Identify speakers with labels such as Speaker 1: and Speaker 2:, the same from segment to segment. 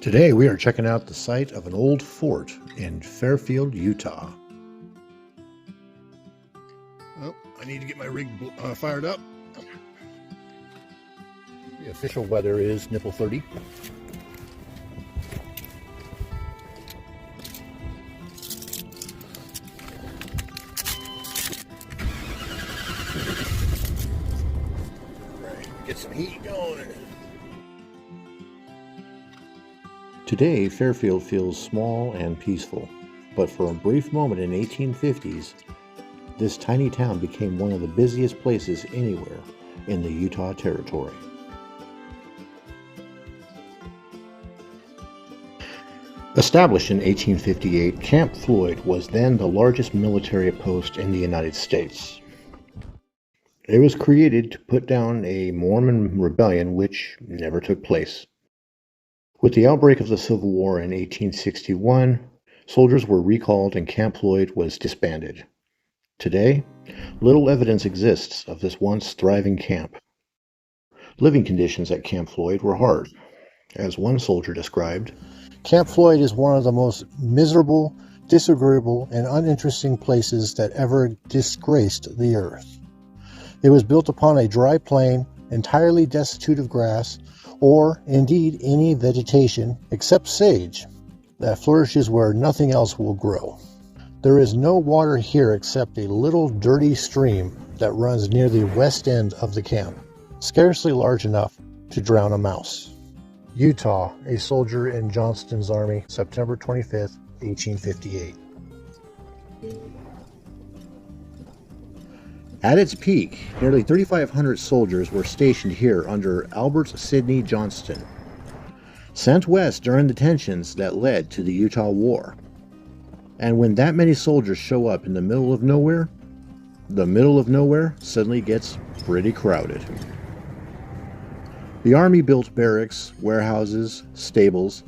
Speaker 1: Today we are checking out the site of an old fort in Fairfield, Utah. Oh, I need to get my rig fired up. The official weather is nipple 30. Right, get some heat going. Today, Fairfield feels small and peaceful, but for a brief moment in the 1850s, this tiny town became one of the busiest places anywhere in the Utah Territory. Established in 1858, Camp Floyd was then the largest military post in the United States. It was created to put down a Mormon rebellion which never took place. With the outbreak of the Civil War in 1861, soldiers were recalled and Camp Floyd was disbanded. Today, little evidence exists of this once thriving camp. Living conditions at Camp Floyd were hard. As one soldier described, "Camp Floyd is one of the most miserable, disagreeable, and uninteresting places that ever disgraced the earth. It was built upon a dry plain, entirely destitute of grass, or indeed any vegetation except sage that flourishes where nothing else will grow. There is no water here except a little dirty stream that runs near the west end of the camp, scarcely large enough to drown a mouse." Utah, a soldier in Johnston's army, September 25th, 1858. At its peak, nearly 3,500 soldiers were stationed here under Albert Sidney Johnston, sent west during the tensions that led to the Utah War. And when that many soldiers show up in the middle of nowhere suddenly gets pretty crowded. The Army built barracks, warehouses, stables,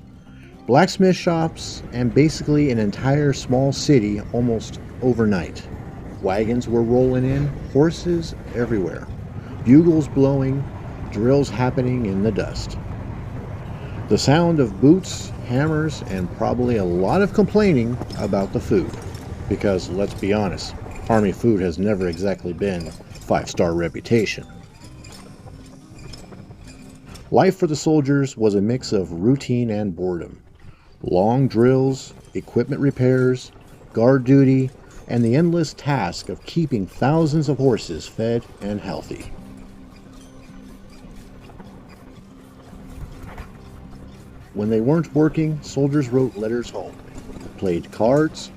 Speaker 1: blacksmith shops, and basically an entire small city almost overnight. Wagons were rolling in, horses everywhere, bugles blowing, drills happening in the dust. The sound of boots, hammers, and probably a lot of complaining about the food. Because, let's be honest, Army food has never exactly been five-star reputation. Life for the soldiers was a mix of routine and boredom. Long drills, equipment repairs, guard duty, and the endless task of keeping thousands of horses fed and healthy. When they weren't working, soldiers wrote letters home, played cards,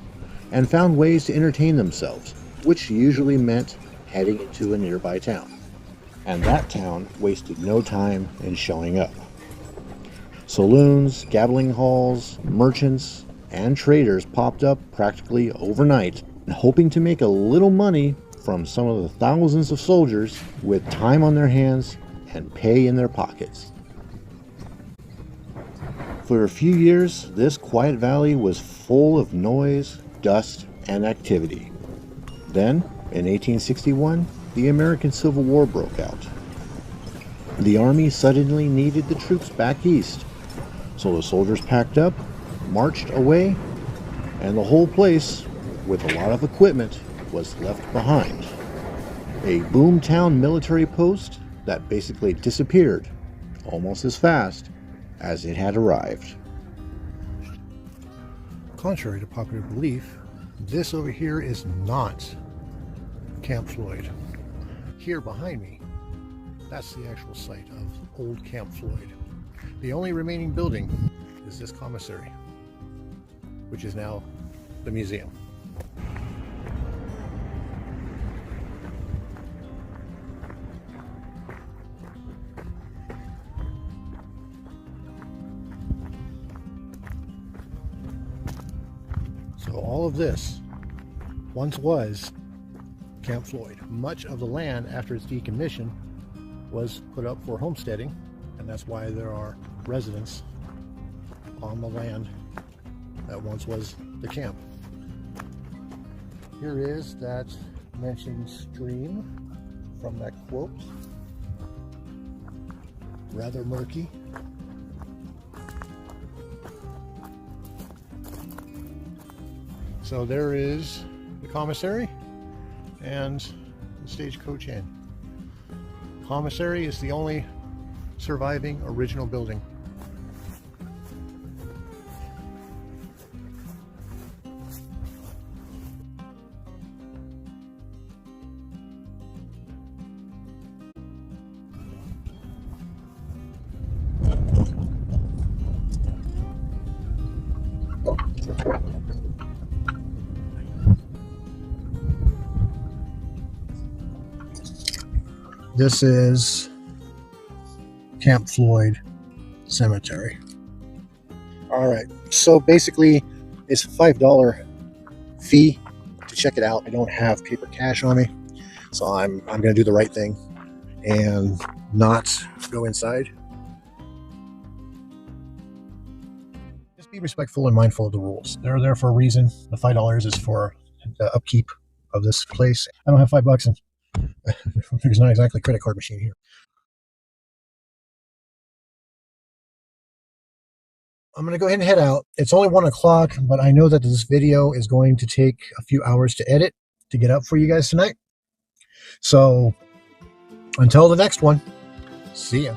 Speaker 1: and found ways to entertain themselves, which usually meant heading into a nearby town. And that town wasted no time in showing up. Saloons, gambling halls, merchants, and traders popped up practically overnight, hoping to make a little money from some of the thousands of soldiers with time on their hands and pay in their pockets. For a few years, this quiet valley was full of noise, dust, and activity. Then, in 1861, the American Civil War broke out. The Army suddenly needed the troops back east, so the soldiers packed up, marched away, and the whole place, with a lot of equipment, was left behind. A boomtown military post that basically disappeared almost as fast as it had arrived. Contrary to popular belief, this over here is not Camp Floyd. Here behind me, that's the actual site of old Camp Floyd. The only remaining building is this commissary, which is now the museum. So all of this once was Camp Floyd. Much of the land after its decommission was put up for homesteading, and that's why there are residents on the land that once was the camp. Here is that mentioned stream from that quote. Rather murky. So there is the commissary and the stagecoach inn. Commissary is the only surviving original building. This is Camp Floyd Cemetery. All right, so basically it's a $5 fee to check it out. I don't have paper cash on me, so I'm going to do the right thing and not go inside. Just be respectful and mindful of the rules. They're there for a reason. The $5 is for the upkeep of this place. I don't have $5 and there's not exactly a credit card machine here. I'm going to go ahead and head out. It's only 1 o'clock, but I know that this video is going to take a few hours to edit to get up for you guys tonight. So until the next one, see ya.